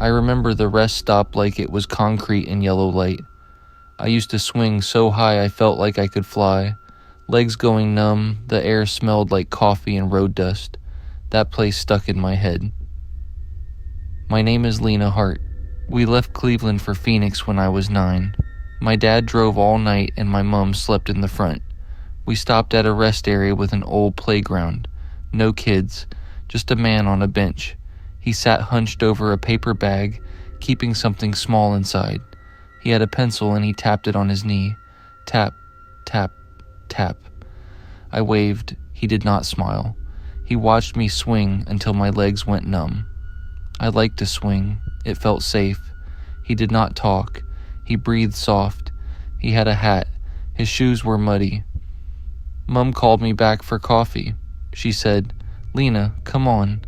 I remember the rest stopped like it was concrete in yellow light. I used to swing so high I felt like I could fly. Legs going numb, the air smelled like coffee and road dust. That place stuck in my head. My name is Lena Hart. We left Cleveland for Phoenix when I was 9. My dad drove all night and my mom slept in the front. We stopped at a rest area with an old playground. No kids, just a man on a bench. He sat hunched over a paper bag, keeping something small inside. He had a pencil and he tapped it on his knee. Tap, tap, tap. I waved. He did not smile. He watched me swing until my legs went numb. I liked to swing. It felt safe. He did not talk. He breathed soft. He had a hat. His shoes were muddy. Mom called me back for coffee. She said, "Lena, come on."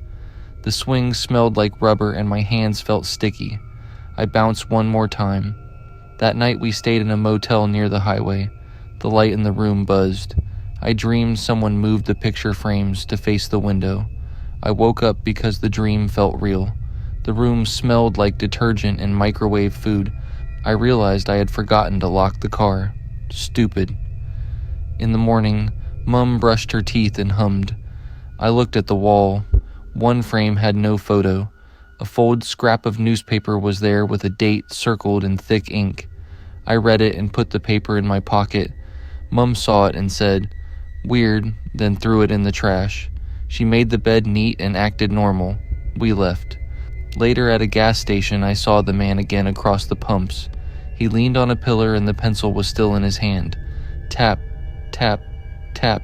The swing smelled like rubber and my hands felt sticky. I bounced one more time. That night we stayed in a motel near the highway. The light in the room buzzed. I dreamed someone moved the picture frames to face the window. I woke up because the dream felt real. The room smelled like detergent and microwave food. I realized I had forgotten to lock the car. Stupid. In the morning, Mom brushed her teeth and hummed. I looked at the wall. One frame had no photo. A folded scrap of newspaper was there with a date circled in thick ink. I read it and put the paper in my pocket. Mom saw it and said, "Weird," then threw it in the trash. She made the bed neat and acted normal. We left. Later at a gas station, I saw the man again across the pumps. He leaned on a pillar and the pencil was still in his hand. Tap, tap, tap.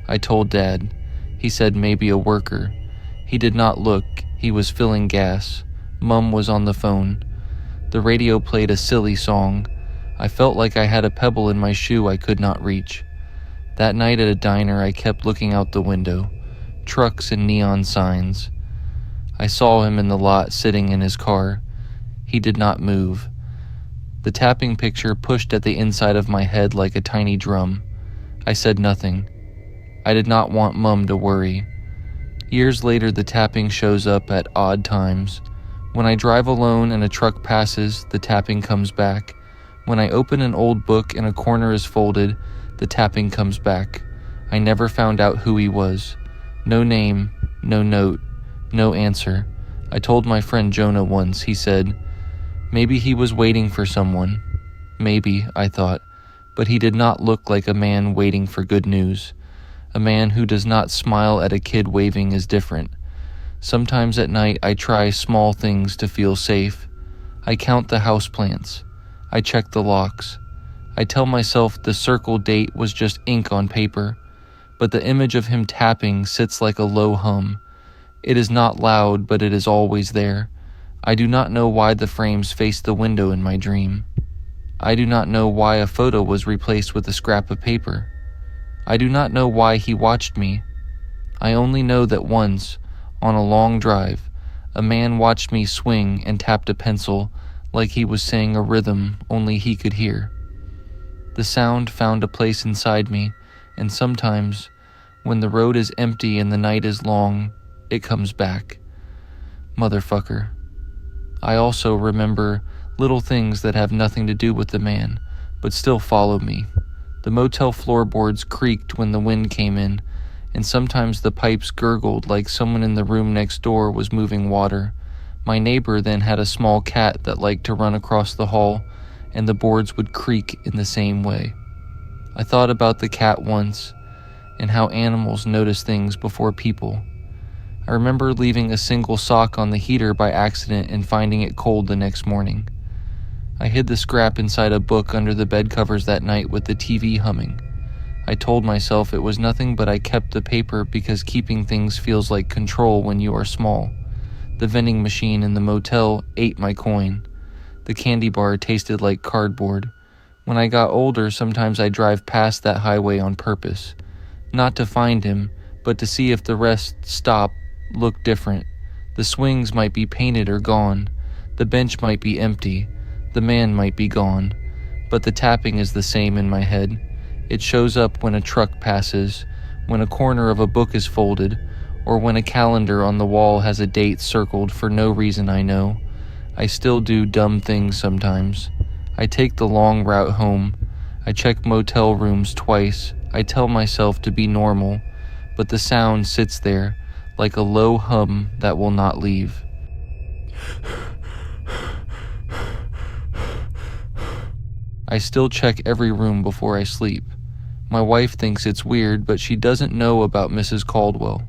I told Dad. He said maybe a worker. He did not look. He was filling gas. Mom was on the phone. The radio played a silly song. I felt like I had a pebble in my shoe I could not reach. That night at a diner, I kept looking out the window. Trucks and neon signs. I saw him in the lot sitting in his car. He did not move. The tapping picture pushed at the inside of my head like a tiny drum. I said nothing. I did not want Mom to worry. Years later, the tapping shows up at odd times. When I drive alone and a truck passes, the tapping comes back. When I open an old book and a corner is folded, the tapping comes back. I never found out who he was. No name, no note, no answer. I told my friend Jonah once. He said, "Maybe he was waiting for someone." Maybe, I thought, but he did not look like a man waiting for good news. A man who does not smile at a kid waving is different. Sometimes at night I try small things to feel safe. I count the houseplants. I check the locks. I tell myself the circle date was just ink on paper, but the image of him tapping sits like a low hum. It is not loud, but it is always there. I do not know why the frames face the window in my dream. I do not know why a photo was replaced with a scrap of paper. I do not know why he watched me. I only know that once, on a long drive, a man watched me swing and tapped a pencil like he was saying a rhythm only he could hear. The sound found a place inside me, and sometimes, when the road is empty and the night is long, it comes back. Motherfucker. I also remember little things that have nothing to do with the man, but still follow me. The motel floorboards creaked when the wind came in, and sometimes the pipes gurgled like someone in the room next door was moving water. My neighbor then had a small cat that liked to run across the hall, and the boards would creak in the same way. I thought about the cat once, and how animals notice things before people. I remember leaving a single sock on the heater by accident and finding it cold the next morning. I hid the scrap inside a book under the bed covers that night with the TV humming. I told myself it was nothing, but I kept the paper because keeping things feels like control when you are small. The vending machine in the motel ate my coin. The candy bar tasted like cardboard. When I got older, sometimes I drive past that highway on purpose. Not to find him, but to see if the rest stop, look different. The swings might be painted or gone. The bench might be empty. The man might be gone, but the tapping is the same in my head. It shows up when a truck passes, when a corner of a book is folded, or when a calendar on the wall has a date circled for no reason I know. I still do dumb things sometimes. I take the long route home. I check motel rooms twice. I tell myself to be normal, but the sound sits there like a low hum that will not leave. I still check every room before I sleep. My wife thinks it's weird, but she doesn't know about Mrs. Caldwell.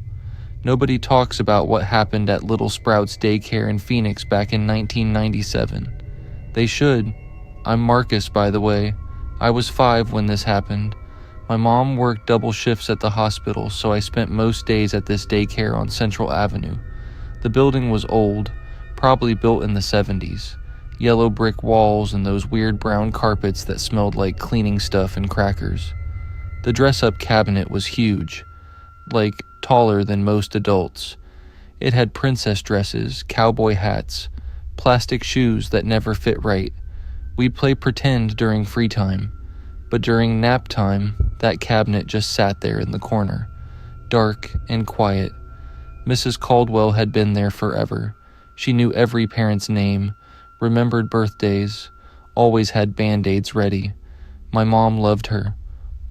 Nobody talks about what happened at Little Sprouts Daycare in Phoenix back in 1997. They should. I'm Marcus, by the way. I was 5 when this happened. My mom worked double shifts at the hospital, so I spent most days at this daycare on Central Avenue. The building was old, probably built in the 70s. Yellow brick walls and those weird brown carpets that smelled like cleaning stuff and crackers. The dress-up cabinet was huge, like taller than most adults. It had princess dresses, cowboy hats, plastic shoes that never fit right. We'd play pretend during free time, but during nap time, that cabinet just sat there in the corner, dark and quiet. Mrs. Caldwell had been there forever. She knew every parent's name, remembered birthdays, always had Band-Aids ready. My mom loved her.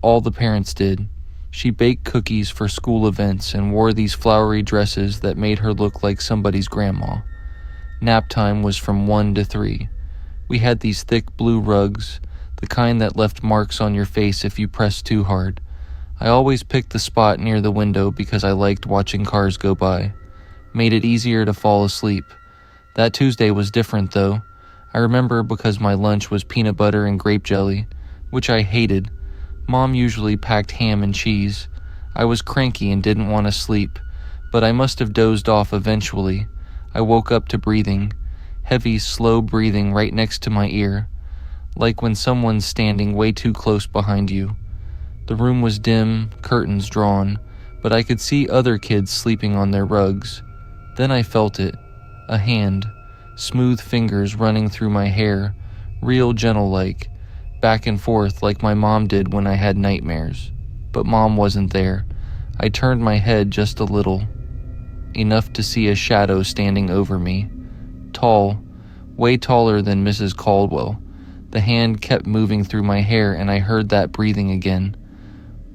All the parents did. She baked cookies for school events and wore these flowery dresses that made her look like somebody's grandma. Nap time was from 1 to 3. We had these thick blue rugs, the kind that left marks on your face if you pressed too hard. I always picked the spot near the window because I liked watching cars go by. Made it easier to fall asleep. That Tuesday was different, though. I remember because my lunch was peanut butter and grape jelly, which I hated. Mom usually packed ham and cheese. I was cranky and didn't want to sleep, but I must have dozed off eventually. I woke up to breathing, heavy, slow breathing right next to my ear, like when someone's standing way too close behind you. The room was dim, curtains drawn, but I could see other kids sleeping on their rugs. Then I felt it. A hand, smooth fingers running through my hair, real gentle-like, back and forth like my mom did when I had nightmares. But Mom wasn't there. I turned my head just a little, enough to see a shadow standing over me. Tall, way taller than Mrs. Caldwell. The hand kept moving through my hair and I heard that breathing again.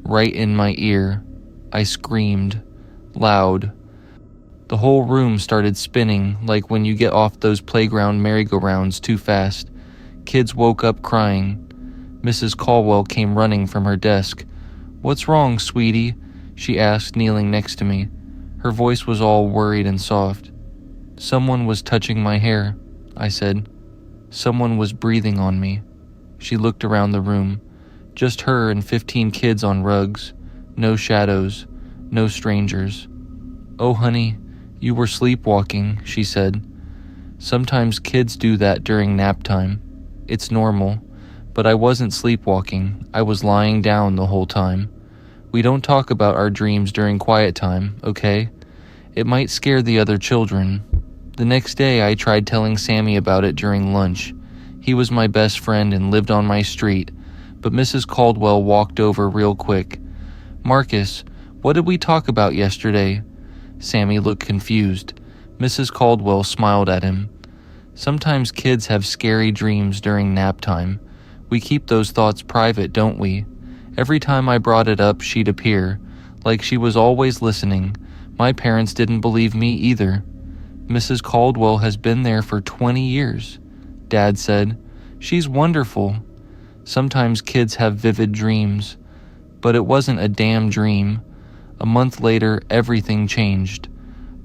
Right in my ear. I screamed, loud. The whole room started spinning like when you get off those playground merry-go-rounds too fast. Kids woke up crying. Mrs. Caldwell came running from her desk. "What's wrong, sweetie?" she asked, kneeling next to me. Her voice was all worried and soft. "Someone was touching my hair," I said. "Someone was breathing on me." She looked around the room. Just her and 15 kids on rugs. No shadows. No strangers. "Oh, honey, you were sleepwalking," she said. "Sometimes kids do that during nap time. It's normal. But I wasn't sleepwalking. I was lying down the whole time. We don't talk about our dreams during quiet time, okay? It might scare the other children." The next day, I tried telling Sammy about it during lunch. He was my best friend and lived on my street, but Mrs. Caldwell walked over real quick. "Marcus, what did we talk about yesterday?" Sammy looked confused. Mrs. Caldwell smiled at him. "Sometimes kids have scary dreams during nap time. We keep those thoughts private, don't we?" Every time I brought it up, she'd appear, like she was always listening. My parents didn't believe me either. "Mrs. Caldwell has been there for 20 years, Dad said. "She's wonderful." Sometimes kids have vivid dreams, but it wasn't a damn dream. A month later, everything changed.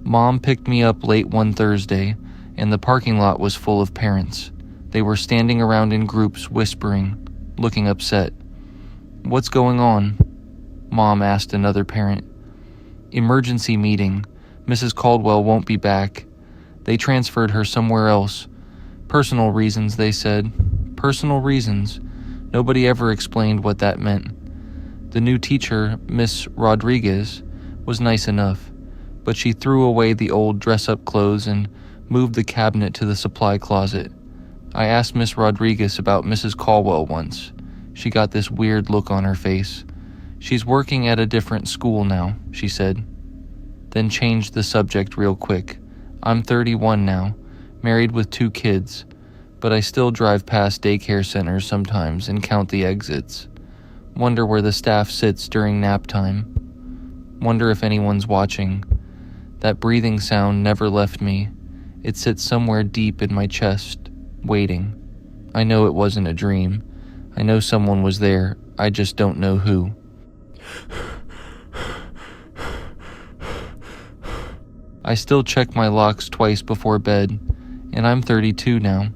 Mom picked me up late one Thursday, and the parking lot was full of parents. They were standing around in groups, whispering, looking upset. "What's going on?" Mom asked another parent. "Emergency meeting. Mrs. Caldwell won't be back. They transferred her somewhere else. Personal reasons," they said. Personal reasons. Nobody ever explained what that meant. The new teacher, Miss Rodriguez, was nice enough, but she threw away the old dress-up clothes and moved the cabinet to the supply closet. I asked Miss Rodriguez about Mrs. Caldwell once. She got this weird look on her face. "She's working at a different school now," she said. Then changed the subject real quick. "I'm 31 now. married with 2 kids, but I still drive past daycare centers sometimes and count the exits. Wonder where the staff sits during nap time. Wonder if anyone's watching. That breathing sound never left me. It sits somewhere deep in my chest, waiting. I know it wasn't a dream. I know someone was there. I just don't know who. I still check my locks twice before bed, and I'm 32 now.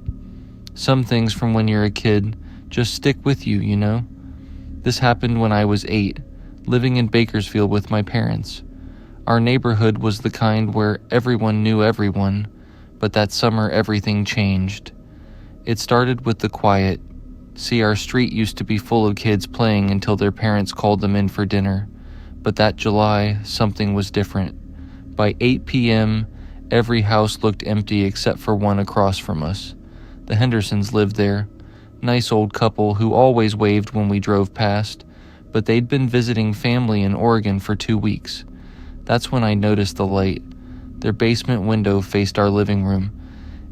Some things from when you're a kid just stick with you, you know? This happened when I was 8, living in Bakersfield with my parents. Our neighborhood was the kind where everyone knew everyone, but that summer everything changed. It started with the quiet. See, our street used to be full of kids playing until their parents called them in for dinner, but that July, something was different. By 8 p.m., every house looked empty except for one across from us. The Hendersons lived there. Nice old couple who always waved when we drove past, but they'd been visiting family in Oregon for 2 weeks. That's when I noticed the light. Their basement window faced our living room,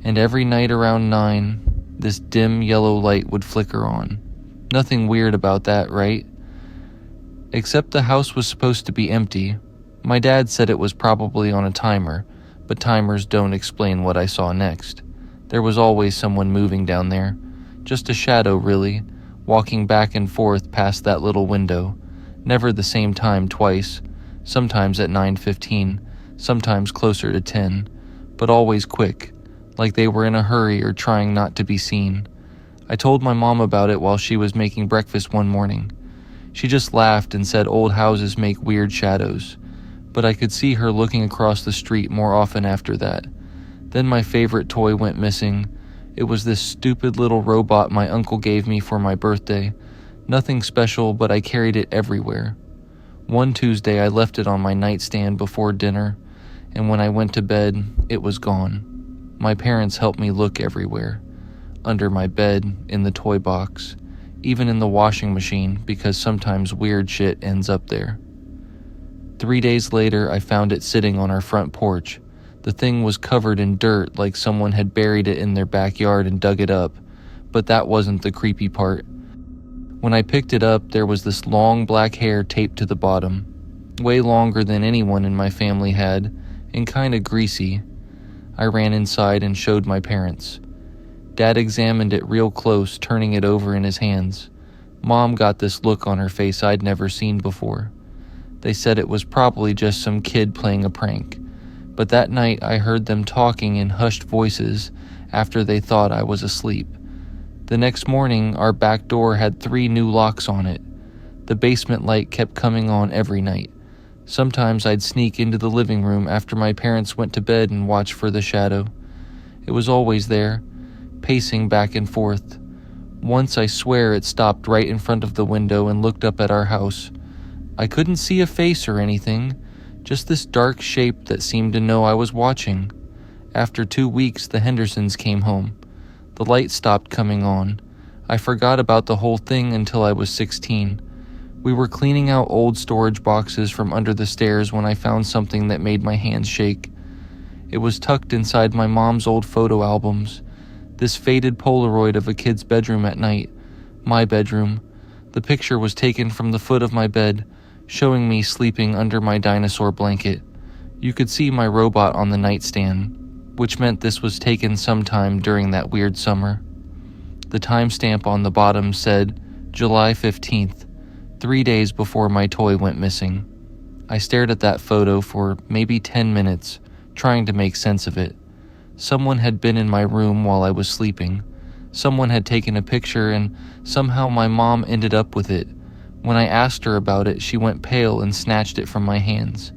and every night around 9, this dim yellow light would flicker on. Nothing weird about that, right? Except the house was supposed to be empty. My dad said it was probably on a timer, but timers don't explain what I saw next. There was always someone moving down there. Just a shadow, really, walking back and forth past that little window. Never the same time twice, sometimes at 9:15, sometimes closer to 10, but always quick, like they were in a hurry or trying not to be seen. I told my mom about it while she was making breakfast one morning. She just laughed and said old houses make weird shadows, but I could see her looking across the street more often after that. Then my favorite toy went missing. It was this stupid little robot my uncle gave me for my birthday. Nothing special, but I carried it everywhere. One Tuesday I left it on my nightstand before dinner, and when I went to bed, it was gone. My parents helped me look everywhere. Under my bed, in the toy box, even in the washing machine, because sometimes weird shit ends up there. 3 days later, I found it sitting on our front porch. The thing was covered in dirt like someone had buried it in their backyard and dug it up, but that wasn't the creepy part. When I picked it up, there was this long black hair taped to the bottom, way longer than anyone in my family had, and kinda greasy. I ran inside and showed my parents. Dad examined it real close, turning it over in his hands. Mom got this look on her face I'd never seen before. They said it was probably just some kid playing a prank. But that night I heard them talking in hushed voices after they thought I was asleep. The next morning, our back door had 3 new locks on it. The basement light kept coming on every night. Sometimes I'd sneak into the living room after my parents went to bed and watch for the shadow. It was always there, pacing back and forth. Once I swear it stopped right in front of the window and looked up at our house. I couldn't see a face or anything, just this dark shape that seemed to know I was watching. After 2 weeks, the Hendersons came home. The light stopped coming on. I forgot about the whole thing until I was 16. We were cleaning out old storage boxes from under the stairs when I found something that made my hands shake. It was tucked inside my mom's old photo albums. This faded Polaroid of a kid's bedroom at night. My bedroom. The picture was taken from the foot of my bed, showing me sleeping under my dinosaur blanket. You could see my robot on the nightstand, which meant this was taken sometime during that weird summer. The timestamp on the bottom said July 15th, 3 days before my toy went missing. I stared at that photo for maybe 10 minutes, trying to make sense of it. Someone had been in my room while I was sleeping. Someone had taken a picture, and somehow my mom ended up with it. When I asked her about it, she went pale and snatched it from my hands.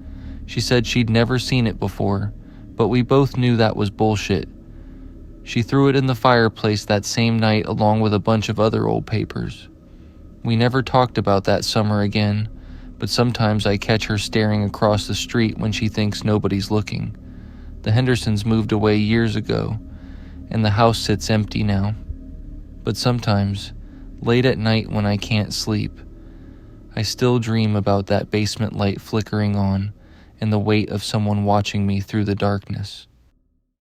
She said she'd never seen it before, but we both knew that was bullshit. She threw it in the fireplace that same night along with a bunch of other old papers. We never talked about that summer again, but sometimes I catch her staring across the street when she thinks nobody's looking. The Hendersons moved away years ago, and the house sits empty now. But sometimes, late at night when I can't sleep, I still dream about that basement light flickering on and the weight of someone watching me through the darkness.